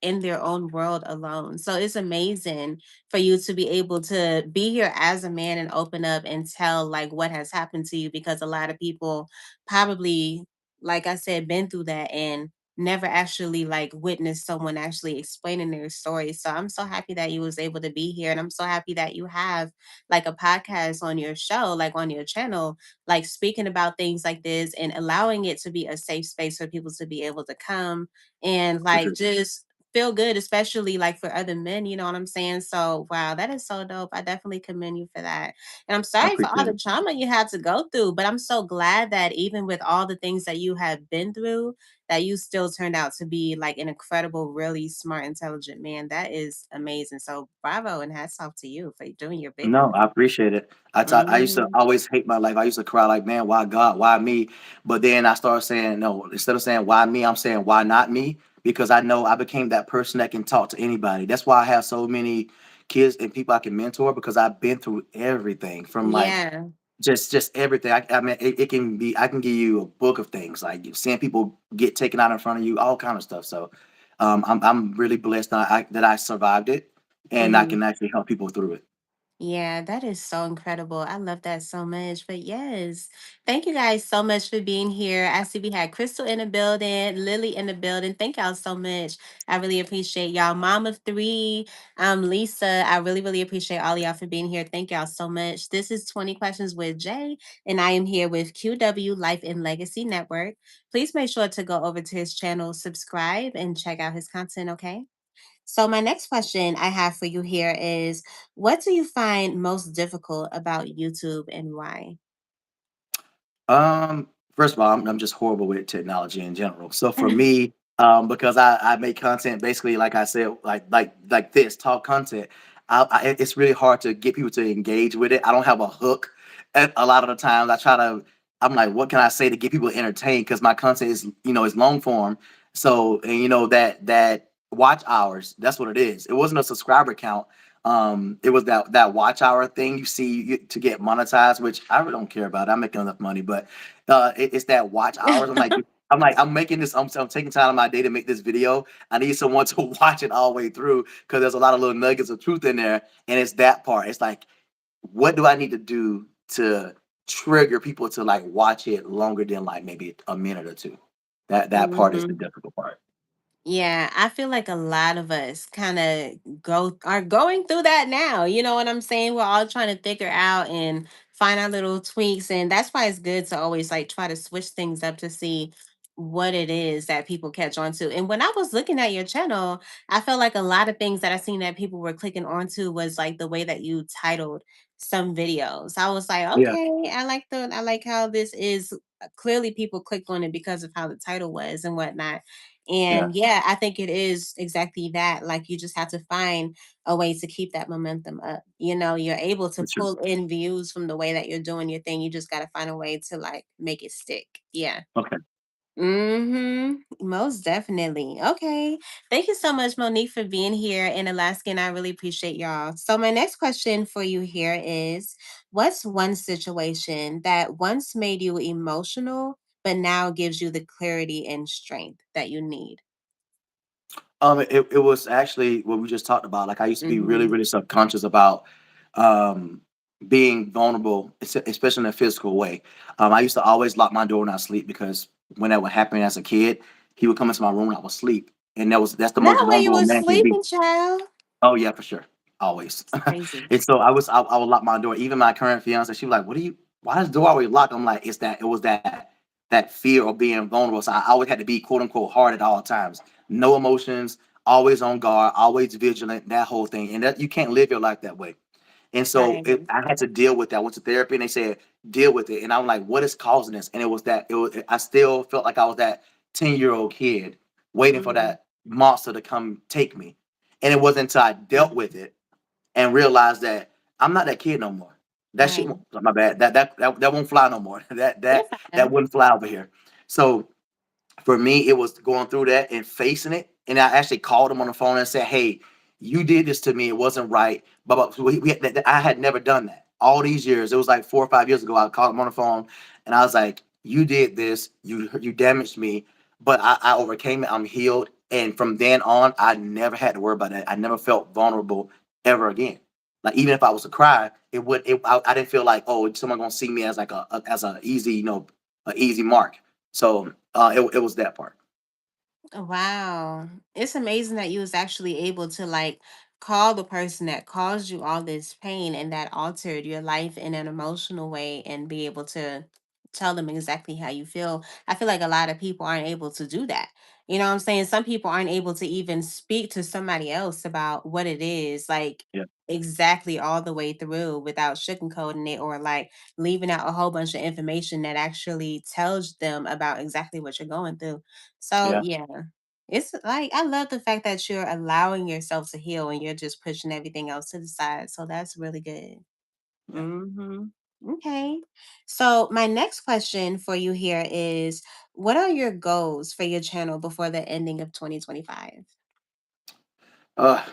in their own world alone. So it's amazing for you to be able to be here as a man and open up and tell like what has happened to you, because a lot of people probably, like I said, been through that and never actually like witnessed someone actually explaining their story. So I'm so happy that you was able to be here, and I'm so happy that you have like a podcast on your show, like on your channel, like speaking about things like this and allowing it to be a safe space for people to be able to come and for like sure. just feel good, especially like for other men, you know what I'm saying? So, wow, that is so dope. I definitely commend you for that. And I'm I sorry for all appreciate the it. trauma you had to go through, but I'm so glad that even with all the things that you have been through, that you still turned out to be like an incredible, really smart, intelligent man. That is amazing. So, bravo and hats off to you for doing your big No, one. I appreciate it. I used to Mhm. always hate my life. I used to cry like, man, why God, why me? But then I started saying, no, instead of saying why me, I'm saying why not me? Because I know I became that person that can talk to anybody. That's why I have so many kids and people I can mentor because I've been through everything from like Yeah. just everything. I mean, it can be. I can give you a book of things like seeing people get taken out in front of you, all kind of stuff. So, I'm really blessed that I survived it, and I Mhm. can actually help people through it. Yeah, that is so incredible. I love that so much. But yes, thank you guys so much for being here. I see we had Crystal in the building, Lily in the building. Thank y'all so much. I really appreciate y'all. Mom of three, Lisa. I really, really appreciate all of y'all for being here. Thank y'all so much. This is 20 Questions with Jay, and I am here with QW Life and Legacy Network. Please make sure to go over to his channel, subscribe, and check out his content, okay? So, my next question I have for you here is, what do you find most difficult about YouTube and why? First of all, I'm just horrible with technology in general. So for me, because I make content basically, like I said, like this talk content, it's really hard to get people to engage with it. I don't have a hook. A lot of the times, I'm like, what can I say to get people entertained? Because my content is long form. So and that watch hours, that's what it is. It wasn't a subscriber count. It was that watch hour thing you see to get monetized, which I really don't care about. I'm making enough money, but it's that watch hours. I'm making this. I'm taking time out of my day to make this video. I need someone to watch it all the way through because there's a lot of little nuggets of truth in there, and it's that part. It's like, what do I need to do to trigger people to like watch it longer than like maybe a minute or two? That part is the Mhm. difficult part. Yeah, I feel like a lot of us kind of are going through that now. You know what I'm saying? We're all trying to figure out and find our little tweaks. And that's why it's good to always like try to switch things up to see what it is that people catch on to. And when I was looking at your channel, I felt like a lot of things that I seen that people were clicking onto was like the way that you titled some videos. I was like, Yeah, okay, I like how this is clearly people clicked on it because of how the title was and whatnot. yeah, And yeah, I think it is exactly that. Like you just have to find a way to keep that momentum up. You know, you're able to for sure. pull in views from the way that you're doing your thing. You just got to find a way to like make it stick. Yeah. Okay. Most definitely. Okay. Thank you so much, Monique, for being here in Alaska. And I really appreciate y'all. So, my next question for you here is, what's one situation that once made you emotional, but now gives you the clarity and strength that you need? It was actually what we just talked about. Like I used to be really, Mm-hmm. really subconscious about um being vulnerable, especially in a physical way. I used to always lock my door when I sleep because when that would happen as a kid, he would come into my room and I would sleep. And that's the most Not when you vulnerable a were man can be. sleeping, child. Oh yeah, for sure. Always. It's crazy. And so I would lock my door. Even my current fiance, she was like, "What do you? Why is the door always locked?" I'm like, it was that fear of being vulnerable. So I always had to be quote unquote hard at all times. No emotions, always on guard, always vigilant, that whole thing. And that you can't live your life that way. And I so agree. I had to deal with that. I went to therapy and they said, deal with it. And I'm like, what is causing this? And I still felt like I was that 10-year-old kid waiting for Mhm. that monster to come take me. And it wasn't until I dealt with it and realized that I'm not that kid no more. That shit, Right. my bad. That won't fly no more. You're That fine. wouldn't fly over here. So for me, it was going through that and facing it. And I actually called him on the phone and said, "Hey, you did this to me. It wasn't right." But I had never done that all these years. It was like 4 or 5 years ago. I called him on the phone and I was like, "You did this. You damaged me, but I overcame it. I'm healed." And from then on, I never had to worry about that. I never felt vulnerable ever again. Like even if I was to cry, it would. I didn't feel like, oh, someone gonna see me as like as a easy, a easy mark. So it was that part. Wow. It's amazing that you was actually able to like call the person that caused you all this pain and that altered your life in an emotional way and be able to tell them exactly how you feel. I feel like a lot of people aren't able to do that. You know what I'm saying? Some people aren't able to even speak to somebody else about what it is, like Yeah, exactly all the way through without sugarcoating it or like leaving out a whole bunch of information that actually tells them about exactly what you're going through. So yeah, yeah, it's like I love the fact that you're allowing yourself to heal and you're just pushing everything else to the side. So that's really good. yeah. Hmm. Okay. So my next question for you here is, what are your goals for your channel before the ending of 2025?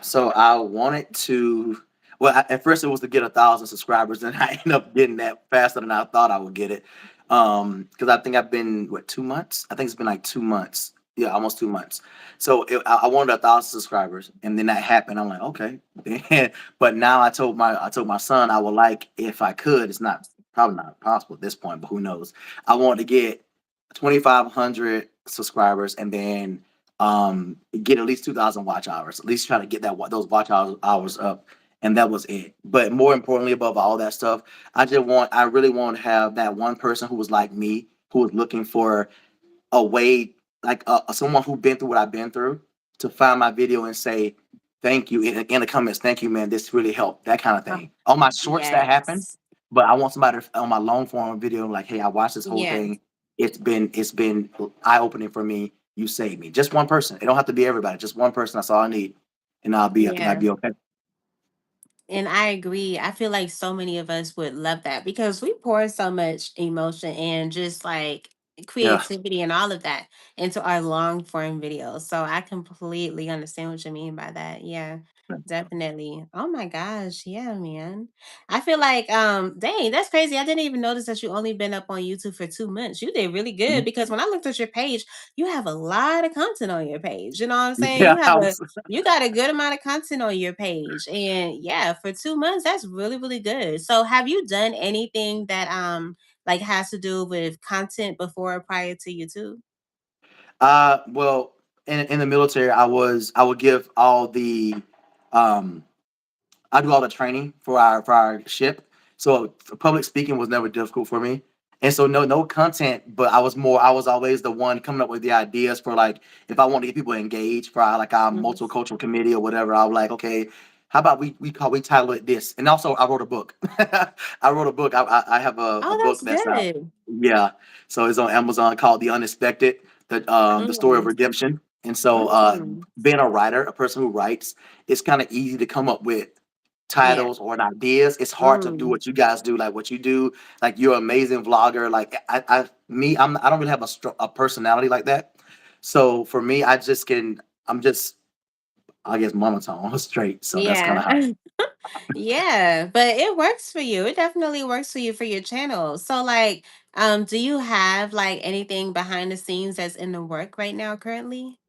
So I wanted to. Well, at first it was to get 1,000 subscribers, and I ended up getting that faster than I thought I would get it. Because I think I've been 2 months. I think it's been like 2 months. Yeah, almost 2 months. So I wanted 1,000 subscribers, and then that happened. I'm like, okay. But now I told my son I would like if I could. It's not probably not possible at this point, but who knows? I want to get 2,500 subscribers, and then get at least 2,000 watch hours. At least try to get those hours up, and that was it. But more importantly, above all that stuff, I really want to have that one person who was like me, who was looking for a way, like someone who been through what I've been through, to find my video and say thank you in the comments. Thank you, man. This really helped. That kind of Uh, thing. On my shorts, that happened, yes. but I want somebody on my long form video like, hey, I watched this whole Yes. thing. It's been eye opening for me. You saved me. Just one person. It don't have to be everybody. Just one person. That's all I need, and I think I'd Yeah. be okay. And I agree. I feel like so many of us would love that because we pour so much emotion and just like Yeah. creativity and all of that into our long form videos. So I completely understand what you mean by that. Yeah, definitely. Oh my gosh. Yeah, man. I feel like dang, that's crazy. I didn't even notice that you only been up on YouTube for 2 months. You did really good Mhm. because when I looked at your page, you have a lot of content on your page. You know what I'm saying? Yeah. You got a good amount of content on your page. And yeah, for 2 months, that's really, really good. So have you done anything that like has to do with content before or prior to YouTube? Well, in the military, I would give all the um I do all the training for our ship. So public speaking was never difficult for me. And so no content, but I was always the one coming up with the ideas for like if I want to get people engaged for like our Mhm. multicultural committee or whatever. I was like, okay, how about we title it this? And also I wrote a book. I wrote a book. I have a Oh, book that's that's out. good. Yeah. So it's on Amazon called The Unexpected, the story of Mm, redemption. And so mm, being a writer, a person who writes, it's kind of easy to come up with yeah, titles or an ideas. It's hard to do mm, what you guys do, like what you do. Like you're an amazing vlogger. Like I don't really have a personality like that. So for me, I'm just, I guess, monotone or straight. So that's kind yeah. of how. Yeah, but it works for you. It definitely works for you for your channel. So like, do you have like anything behind the scenes that's in the work right now currently?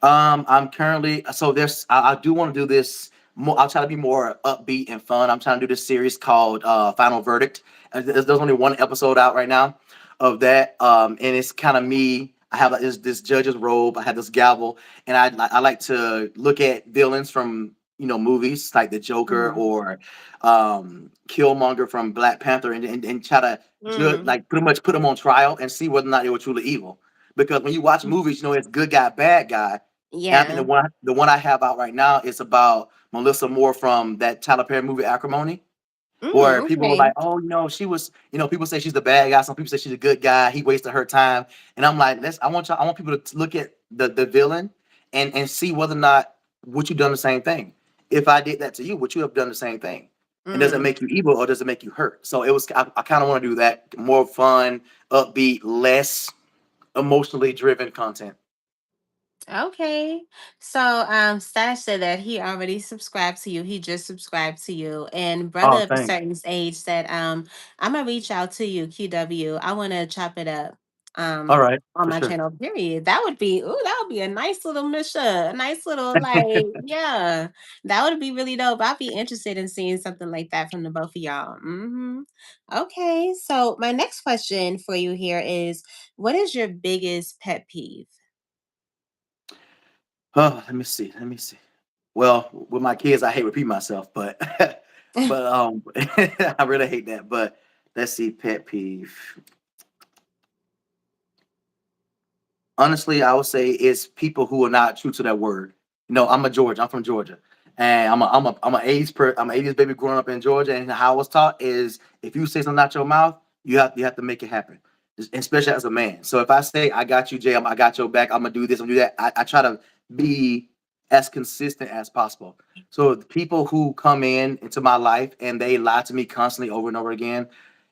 I'm currently so there's I do want to do this more. I'll try to be more upbeat and fun. I'm trying to do this series called Final Verdict. There's only one episode out right now of that, and it's kind of me. I have like, this judge's robe. I have this gavel, and I like to look at villains from movies like the Joker Mhm. or Killmonger from Black Panther, and try to judge, Mm, like pretty much put them on trial and see whether or not they were truly evil. Because when you watch mm, movies, it's good guy, bad guy. And I think yeah. the one I have out right now is about Melissa Moore from that Tyler Perry movie Acrimony, where people were Okay. like, "Oh, she was." People say she's the bad guy. Some people say she's a good guy. He wasted her time, and I'm like, "Let's." I want people to look at the villain and see whether or not would you done the same thing. If I did that to you, would you have done the same thing? And does it Mm. make you evil or does it make you hurt? So it was. I kind of want to do that more fun, upbeat, less emotionally driven content. Okay. So Stash said that he already subscribed to you. He just subscribed to you. And Oh, brother of a thanks. certain age said, I'm gonna reach out to you, QW. I wanna chop it up All right, on for my sure. channel, period. That would be that would be a nice little mission. A nice little like, yeah. That would be really dope. I'd be interested in seeing something like that from the both of y'all. Okay. So my next question for you here is what is your biggest pet peeve? Oh, let me see. Let me see. Well, with my kids, I hate repeating myself, but I really hate that. But let's see, pet peeve. Honestly, I would say it's people who are not true to their word. I'm a Georgia. I'm from Georgia, and I'm an '80s baby growing up in Georgia. And how I was taught is if you say something out your mouth, you have to make it happen, especially as a man. So if I say I got you, Jay, I got your back. I'm gonna do this. I'm gonna do that. I try to be as consistent as possible. So the people who come into my life and they lie to me constantly over and over again,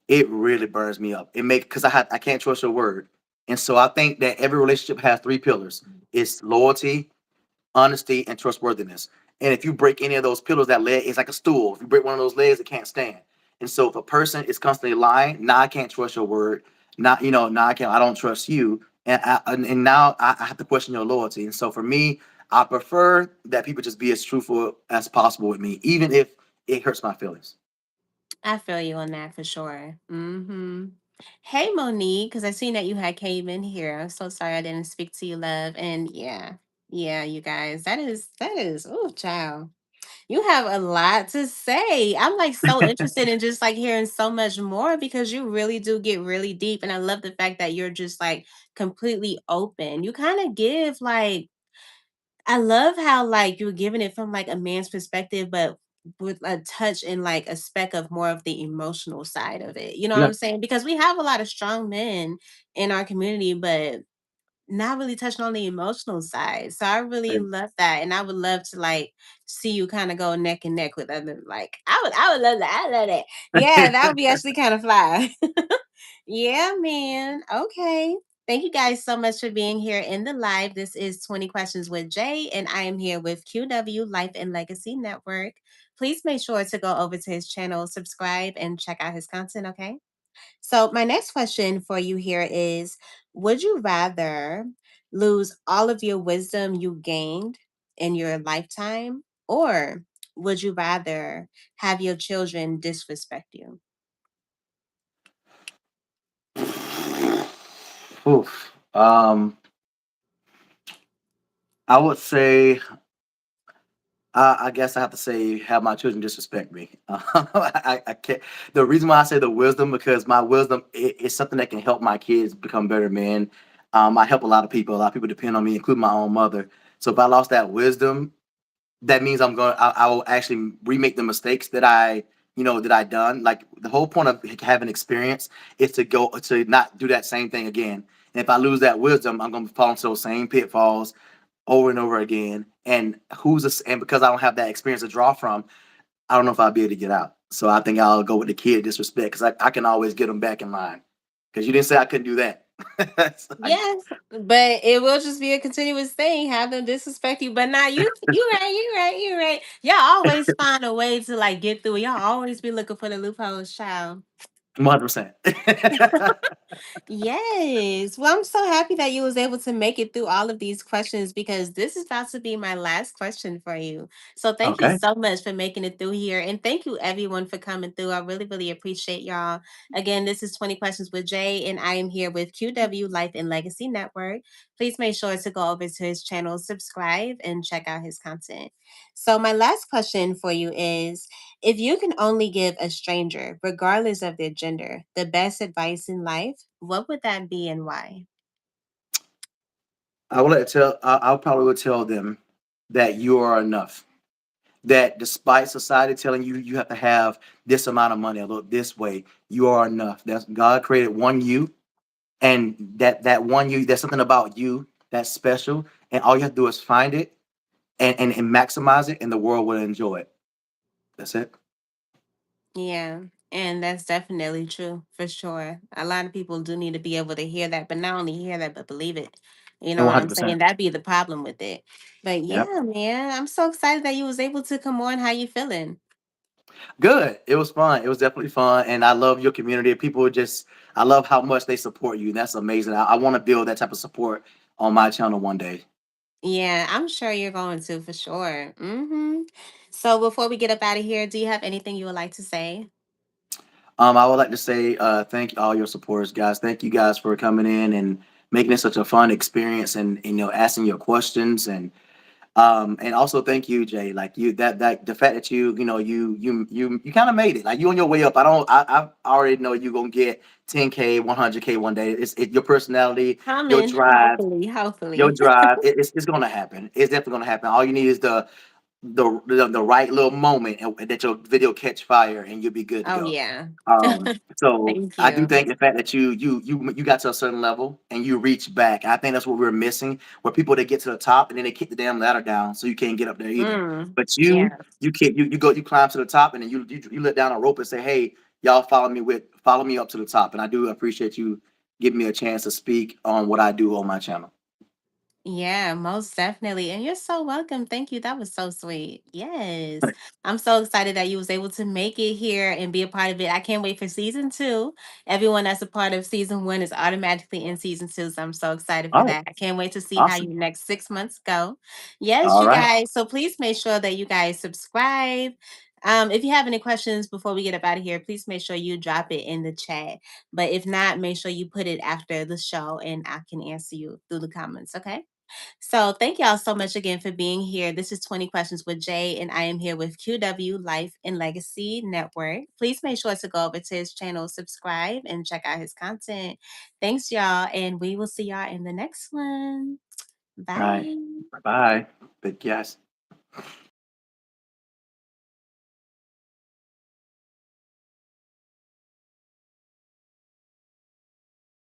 it really burns me up. It make because I can't trust your word. And so I think that every relationship has three pillars. It's loyalty, honesty, and trustworthiness. And if you break any of those pillars, that leg is like a stool. If you break one of those legs, it can't stand. And so if a person is constantly lying, now I can't trust your word. Now I don't trust you. And now I have to question your loyalty. And so for me, I prefer that people just be as truthful as possible with me, even if it hurts my feelings. I feel you on that for sure. Hey Monique, because I seen that you had came in here. I'm so sorry I didn't speak to you, love. And yeah, you guys, that is oh child. You have a lot to say. I'm like so interested in just like hearing so much more because you really do get really deep. And I love the fact that you're just like completely open. You kind of give like I love how like you're giving it from like a man's perspective, but with a touch and like a speck of more of the emotional side of it. You know what Yeah. I'm saying? Because we have a lot of strong men in our community, but not really touching on the emotional side. So I really love that. And I would love to like see you kind of go neck and neck with other like I would love that. I love that. Yeah, that would be actually kind of fly. Yeah, man. Okay. Thank you guys so much for being here in the live. This is 20 Questions with Jay, and I am here with QW Life and Legacy Network. Please make sure to go over to his channel, subscribe, and check out his content, okay? So, my next question for you here is would you rather lose all of your wisdom you gained in your lifetime, or would you rather have your children disrespect you? Oof. I would say I guess I have to say, have my children disrespect me. I can't. The reason why I say the wisdom, because my wisdom is something that can help my kids become better men. I help a lot of people. A lot of people depend on me, including my own mother. So if I lost that wisdom, that means I will actually remake the mistakes that that I done. Like the whole point of having experience is to go to not do that same thing again. And if I lose that wisdom, I'm gonna fall into those same pitfalls over and over again. And and because I don't have that experience to draw from, I don't know if I'll be able to get out. So I think I'll go with the kid disrespect, because I can always get them back in line. Because you didn't say I couldn't do that. So Yes, but it will just be a continuous thing. Have them disrespect you, but not you. You right. You right. You right. Y'all always find a way to like get through. Y'all always be looking for the loopholes, child. 100%. Yes. Well, I'm so happy that you was able to make it through all of these questions because this is about to be my last question for you. So thank you Okay. so much for making it through here. And thank you everyone for coming through. I really, really appreciate y'all. Again, this is 20 Questions with Jay, and I am here with QW Life and Legacy Network. Please make sure to go over to his channel, subscribe, and check out his content. So my last question for you is, if you can only give a stranger, regardless of their gender, the best advice in life, what would that be and why? I'll probably would tell them that you are enough. That despite society telling you you have to have this amount of money or look this way, you are enough. That's God created one you, and that one you, there's something about you that's special, and all you have to do is find it and maximize it, and the world will enjoy it. That's it. Yeah, and that's definitely true for sure. A lot of people do need to be able to hear that, but not only hear that, but believe it. You know what I'm 100%. saying? That'd be the problem with it. But Yep. yeah, man, I'm so excited that you was able to come on. How you feeling? Good. It was fun. It was definitely fun, and I love your community. People just, I love how much they support you. That's amazing. I want to build that type of support on my channel one day. Yeah, I'm sure you're going to for sure. So before we get up out of here, do you have anything you would like to say? I would like to say thank all your supporters, guys. Thank you guys for coming in and making it such a fun experience, and asking your questions, and also thank you, Jay. Like you, that the fact that you kind of made it. Like you on your way up. I already know you gonna get 10K, 100K one day. Your personality, your Coming, drive, hopefully, your hopefully. drive. It's gonna happen. It's definitely gonna happen. All you need is the right little moment, and that your video catch fire, and you'll be good to Oh go. yeah. So Thank I do you. think the fact that you got to a certain level and you reach back. I think that's what we're missing. Where people, they get to the top and then they kick the damn ladder down, so you can't get up there either. But Yeah. you climb to the top, and then you let down a rope and say, "Hey, y'all follow me up to the top." And I do appreciate you giving me a chance to speak on what I do on my channel. Yeah, most definitely. And you're so welcome. Thank you. That was so sweet. Yes. I'm so excited that you was able to make it here and be a part of it. I can't wait for season two. Everyone that's a part of season one is automatically in season two. So I'm so excited for All right, that. I can't wait to see how awesome. your next 6 months go. Yes, All you right, guys. So please make sure that you guys subscribe. If you have any questions before we get up out of here, please make sure you drop it in the chat. But if not, make sure you put it after the show and I can answer you through the comments. Okay. So, thank y'all so much again for being here. This is 20 Questions with Jay, and I am here with QW Life and Legacy Network. Please make sure to go over to his channel, subscribe, and check out his content. Thanks, y'all, and we will see y'all in the next one. all right. Bye. Bye. But yes.